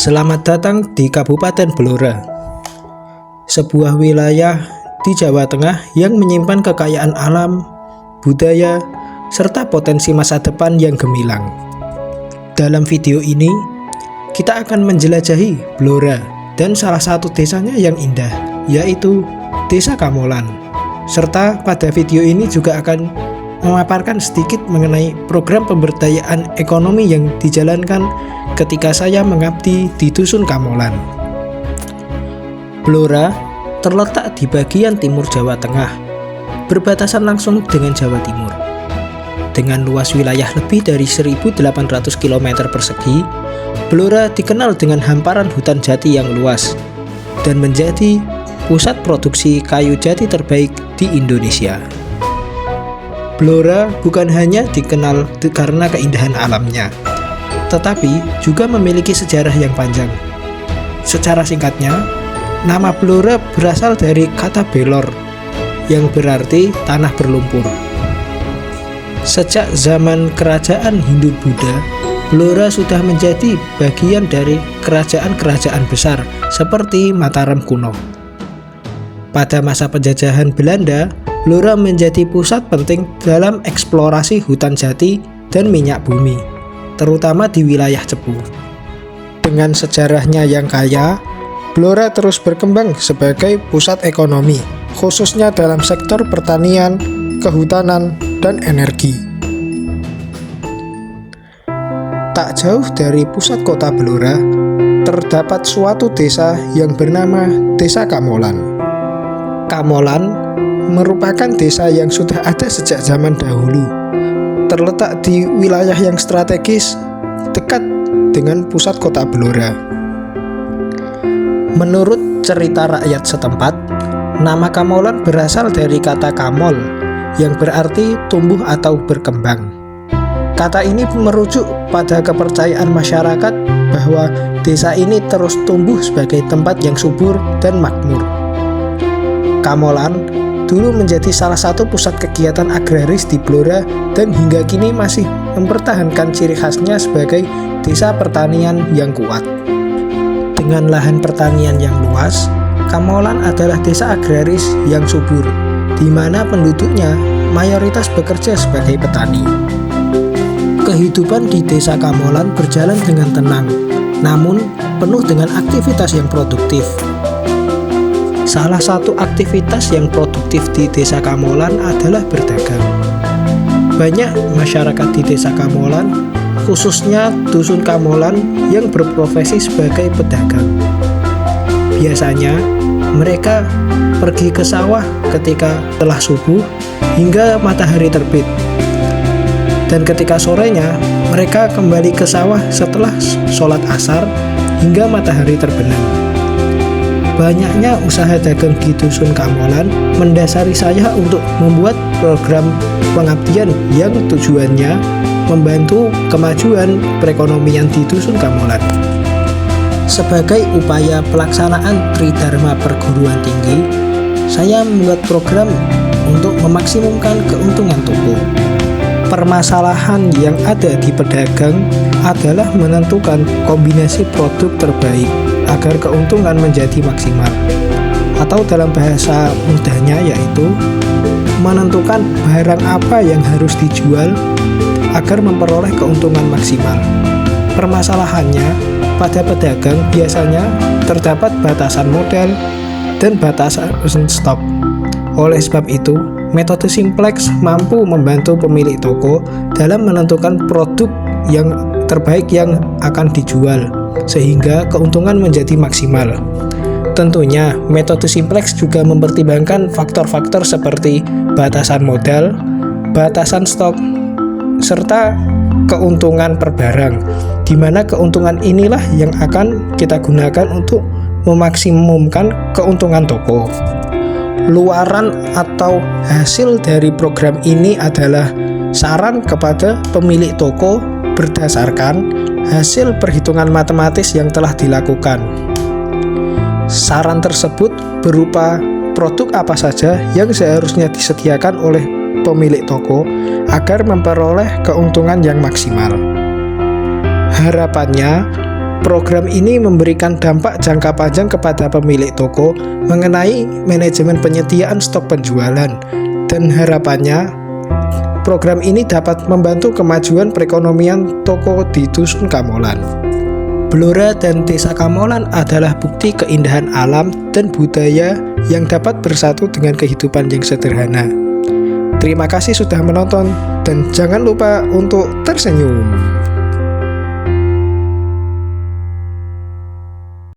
Selamat datang di Kabupaten Blora, sebuah wilayah di Jawa Tengah yang menyimpan kekayaan alam, budaya, serta potensi masa depan yang gemilang. Dalam video ini, kita akan menjelajahi Blora dan salah satu desanya yang indah, yaitu Desa Kamolan. Serta pada video ini juga akan memaparkan sedikit mengenai program pemberdayaan ekonomi yang dijalankan ketika saya mengabdi di Dusun Kamolan. Blora terletak di bagian timur Jawa Tengah, berbatasan langsung dengan Jawa Timur. Dengan luas wilayah lebih dari 1.800 km persegi, Blora dikenal dengan hamparan hutan jati yang luas dan menjadi pusat produksi kayu jati terbaik di Indonesia. Blora bukan hanya dikenal karena keindahan alamnya, tetapi juga memiliki sejarah yang panjang. Secara singkatnya, nama Blora berasal dari kata belor, yang berarti tanah berlumpur. Sejak zaman kerajaan Hindu-Buddha, Blora sudah menjadi bagian dari kerajaan-kerajaan besar seperti Mataram kuno. Pada masa penjajahan Belanda, Blora menjadi pusat penting dalam eksplorasi hutan jati dan minyak bumi, terutama di wilayah Cepu. Dengan sejarahnya yang kaya, Blora terus berkembang sebagai pusat ekonomi, khususnya dalam sektor pertanian, kehutanan, dan energi. Tak jauh dari pusat kota Blora, terdapat suatu desa yang bernama Desa Kamolan. Kamolan merupakan desa yang sudah ada sejak zaman dahulu, terletak di wilayah yang strategis dekat dengan pusat kota Blora. Menurut cerita rakyat setempat, nama Kamolan berasal dari kata kamol yang berarti tumbuh atau berkembang. Kata ini merujuk pada kepercayaan masyarakat bahwa desa ini terus tumbuh sebagai tempat yang subur dan makmur. Kamolan dulu menjadi salah satu pusat kegiatan agraris di Blora dan hingga kini masih mempertahankan ciri khasnya sebagai desa pertanian yang kuat. Dengan lahan pertanian yang luas, Kamolan adalah desa agraris yang subur, di mana penduduknya mayoritas bekerja sebagai petani. Kehidupan di Desa Kamolan berjalan dengan tenang, namun penuh dengan aktivitas yang produktif. Salah satu aktivitas yang produktif di Desa Kamolan adalah berdagang. Banyak masyarakat di Desa Kamolan, khususnya Dusun Kamolan, yang berprofesi sebagai pedagang. Biasanya, mereka pergi ke sawah ketika telah subuh hingga matahari terbit. Dan ketika sorenya, mereka kembali ke sawah setelah sholat asar hingga matahari terbenam. Banyaknya usaha dagang di Dusun Kamolan mendasari saya untuk membuat program pengabdian yang tujuannya membantu kemajuan perekonomian di Dusun Kamolan. Sebagai upaya pelaksanaan Tridharma Perguruan Tinggi, saya membuat program untuk memaksimumkan keuntungan toko. Permasalahan yang ada di pedagang adalah menentukan kombinasi produk terbaik agar keuntungan menjadi maksimal, atau dalam bahasa mudahnya yaitu menentukan barang apa yang harus dijual agar memperoleh keuntungan maksimal. Permasalahannya, pada pedagang biasanya terdapat batasan modal dan batasan stok. Oleh sebab itu, metode simplex mampu membantu pemilik toko dalam menentukan produk yang terbaik yang akan dijual, sehingga keuntungan menjadi maksimal. Tentunya, metode simplex juga mempertimbangkan faktor-faktor seperti batasan modal, batasan stok, serta keuntungan per barang, di mana keuntungan inilah yang akan kita gunakan untuk memaksimumkan keuntungan toko. Luaran atau hasil dari program ini adalah saran kepada pemilik toko berdasarkan hasil perhitungan matematis yang telah dilakukan. Saran tersebut berupa produk apa saja yang seharusnya disediakan oleh pemilik toko agar memperoleh keuntungan yang maksimal. Harapannya, Program ini memberikan dampak jangka panjang kepada pemilik toko mengenai manajemen penyediaan stok penjualan, dan harapannya program ini dapat membantu kemajuan perekonomian toko di Dusun Kamolan. Blora dan Desa Kamolan adalah bukti keindahan alam dan budaya yang dapat bersatu dengan kehidupan yang sederhana. Terima kasih sudah menonton dan jangan lupa untuk tersenyum.